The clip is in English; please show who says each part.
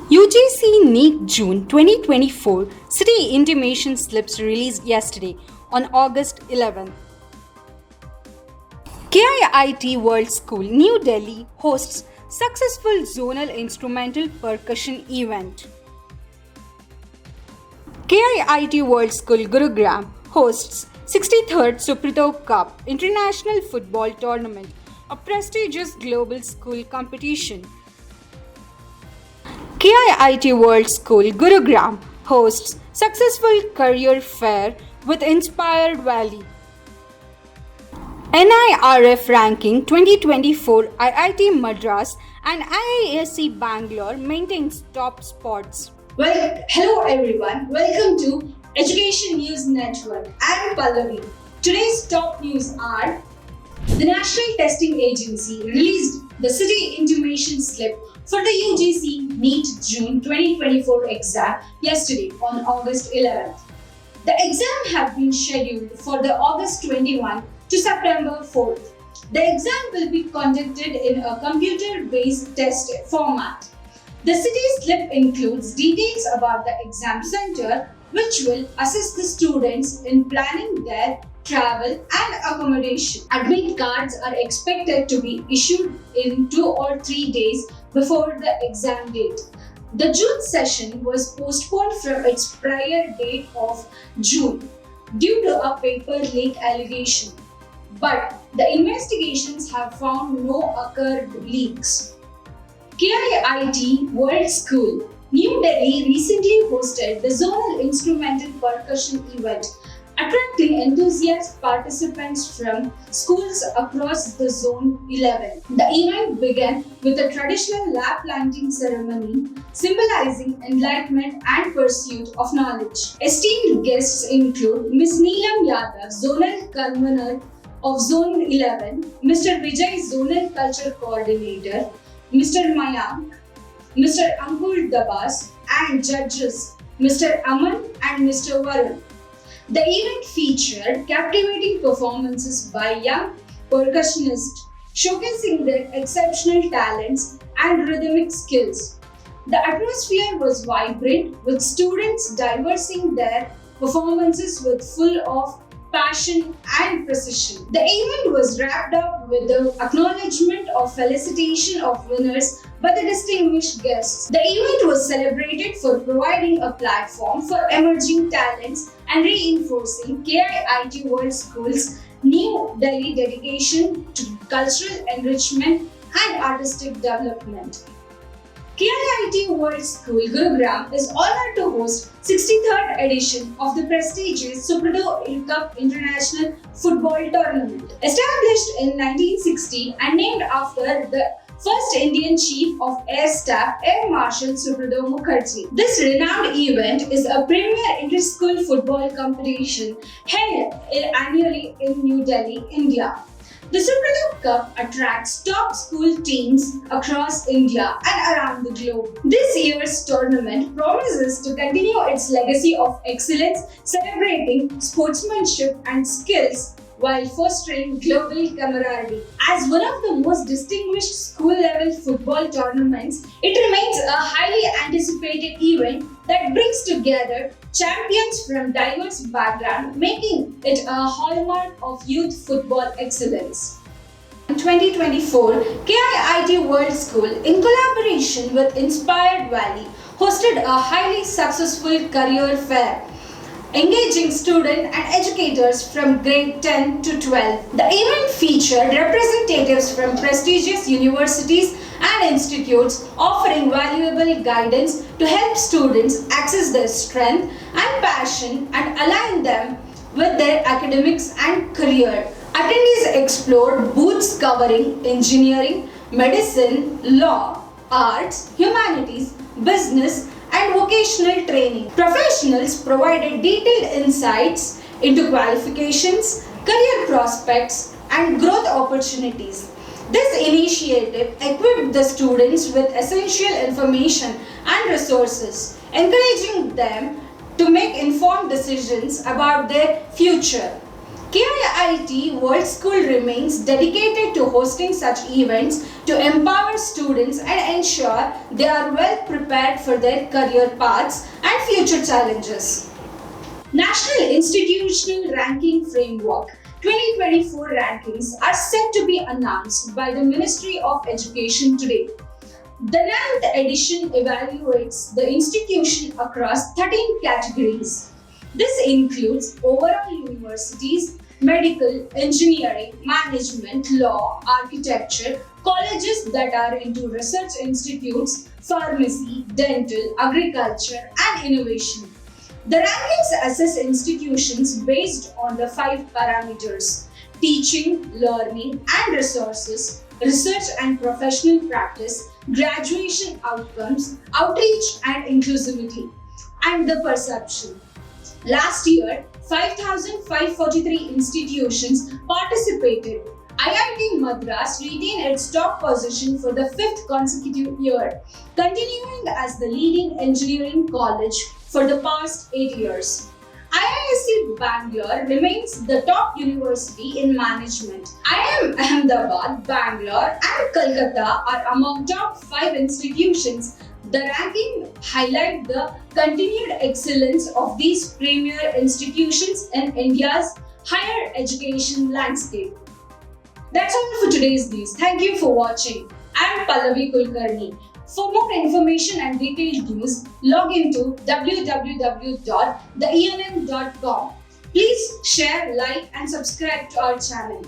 Speaker 1: UGC NEET June 2024 City Intimation Slips released yesterday on August 11. KIIT World School, New Delhi hosts successful zonal instrumental percussion event. KIIT World School, Gurugram hosts 63rd Suprato Cup International Football Tournament, a prestigious global school competition. KIIT World School, Gurugram hosts successful career fair with Inspired Valley. NIRF ranking 2024 IIT Madras and IISc Bangalore maintains top spots.
Speaker 2: Well, hello everyone. Welcome to Education News Network. I am Pallavi. Today's top news are: the National Testing Agency released the City Intimation Slip for the UGC NEET June 2024 exam yesterday on August 11th. The exam had been scheduled for the August 21 to September 4th. The exam will be conducted in a computer-based test format. The city slip includes details about the exam center, which will assist the students in planning their travel and accommodation. Admit cards are expected to be issued in 2 or 3 days before the exam date. The June session was postponed from its prior date of June due to a paper leak allegation, but the investigations have found no occurred leaks. KIIT World School, New Delhi recently hosted the Zonal Instrumental Percussion event, attracting enthusiast participants from schools across the Zone 11. The event began with a traditional lap planting ceremony symbolizing enlightenment and pursuit of knowledge. Esteemed guests include Ms. Neelam Yadav, Zonal Convener of Zone 11, Mr. Vijay, Zonal Culture Coordinator, Mr. Mayank, Mr. Ankur Dabas, and judges Mr. Aman and Mr. Varun. The event featured captivating performances by young percussionists showcasing their exceptional talents and rhythmic skills. The atmosphere was vibrant, with students diversing their performances with full of passion and precision. The event was wrapped up with the acknowledgement of felicitation of winners by the distinguished guests. The event was celebrated for providing a platform for emerging talents and reinforcing KIIT World School's New Delhi dedication to cultural enrichment and artistic development. KIIT World School, Gurugram is honored to host 63rd edition of the prestigious Suprato Cup International Football Tournament. Established in 1960 and named after the first Indian Chief of Air Staff, Air Marshal Subrata Mukherjee. This renowned event is a premier inter-school football competition held annually in New Delhi, India. The Suprato Cup attracts top school teams across India and around the globe. This year's tournament promises to continue its legacy of excellence, celebrating sportsmanship and skills while fostering global camaraderie. As one of the most distinguished school-level football tournaments, it remains a highly anticipated event that brings together champions from diverse backgrounds, making it a hallmark of youth football excellence. In 2024, KIIT World School, in collaboration with Inspired Valley, hosted a highly successful career fair, engaging students and educators from grade 10 to 12. The event featured representatives from prestigious universities and institutes, offering valuable guidance to help students access their strength and passion and align them with their academics and career. Attendees explored booths covering engineering, medicine, law, arts, humanities, business, and vocational training. Professionals provided detailed insights into qualifications, career prospects, and growth opportunities. This initiative equipped the students with essential information and resources, encouraging them to make informed decisions about their future. KIIT World School remains dedicated to hosting such events to empower students and ensure they are well prepared for their career paths and future challenges. National Institutional Ranking Framework 2024 rankings are set to be announced by the Ministry of Education today. The 9th edition evaluates the institution across 13 categories. This includes overall universities, medical, engineering, management, law, architecture, colleges that are into research institutes, pharmacy, dental, agriculture, and innovation. The rankings assess institutions based on the 5 parameters: teaching, learning and resources, research and professional practice, graduation outcomes, outreach and inclusivity, and the perception. Last year, 5,543 institutions participated. IIT Madras retained its top position for the 5th consecutive year, continuing as the leading engineering college for the past 8 years. IISc Bangalore remains the top university in management. IIM Ahmedabad, Bangalore, and Kolkata are among top 5 institutions. The ranking highlights the continued excellence of these premier institutions in India's higher education landscape. That's all for today's news. Thank you for watching. I'm Pallavi Kulkarni. For more information and detailed news, log into www.theenm.com. Please share, like, and subscribe to our channel.